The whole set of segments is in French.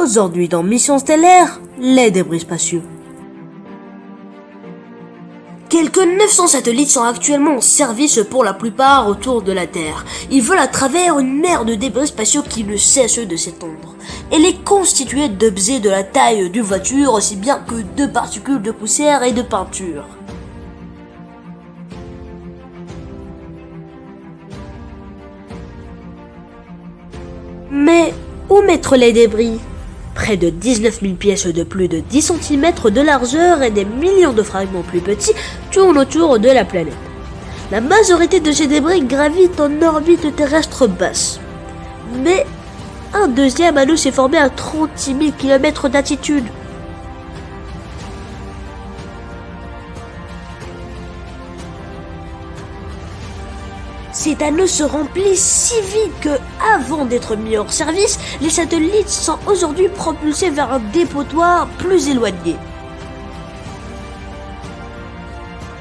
Aujourd'hui dans Mission Stellaire, les débris spatiaux. Quelques 900 satellites sont actuellement en service pour la plupart autour de la Terre. Ils volent à travers une mer de débris spatiaux qui ne cesse de s'étendre. Elle est constituée d'objets de la taille d'une voiture aussi bien que de particules de poussière et de peinture. Mais où mettre les débris ? Près de 19 000 pièces de plus de 10 cm de largeur et des millions de fragments plus petits tournent autour de la planète. La majorité de ces débris gravitent en orbite terrestre basse. Mais un deuxième anneau s'est formé à 36 000 km d'altitude. Cet anneau se remplit si vite que, avant d'être mis hors service, les satellites sont aujourd'hui propulsés vers un dépotoir plus éloigné.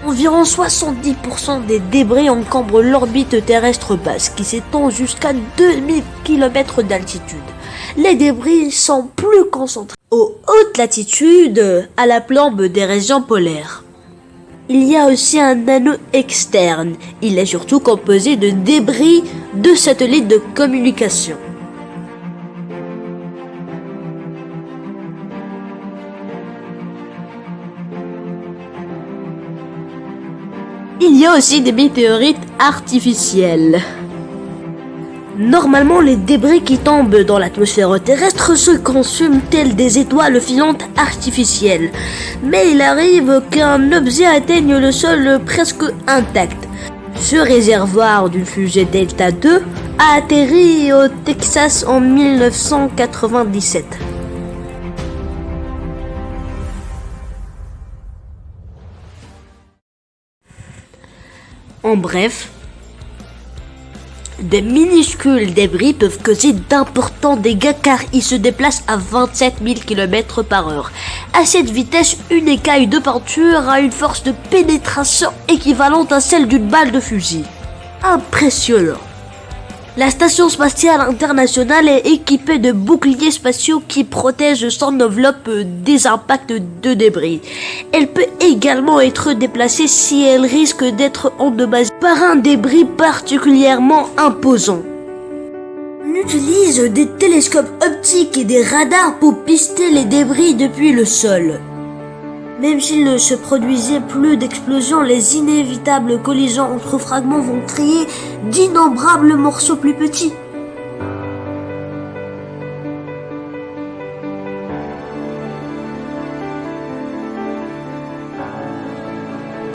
Environ 70% des débris encombrent l'orbite terrestre basse qui s'étend jusqu'à 2000 km d'altitude. Les débris sont plus concentrés aux hautes latitudes, à la plombe des régions polaires. Il y a aussi un anneau externe. Il est surtout composé de débris de satellites de communication. Il y a aussi des météorites artificielles. Normalement, les débris qui tombent dans l'atmosphère terrestre se consument tels des étoiles filantes artificielles. Mais il arrive qu'un objet atteigne le sol presque intact. Ce réservoir d'une fusée Delta II a atterri au Texas en 1997. En bref, de minuscules débris peuvent causer d'importants dégâts car ils se déplacent à 27 000 km/h. À cette vitesse, une écaille de peinture a une force de pénétration équivalente à celle d'une balle de fusil. Impressionnant. La station spatiale internationale est équipée de boucliers spatiaux qui protègent son enveloppe des impacts de débris. Elle peut également être déplacée si elle risque d'être endommagée par un débris particulièrement imposant. On utilise des télescopes optiques et des radars pour pister les débris depuis le sol. Même s'il ne se produisait plus d'explosions, les inévitables collisions entre fragments vont créer d'innombrables morceaux plus petits.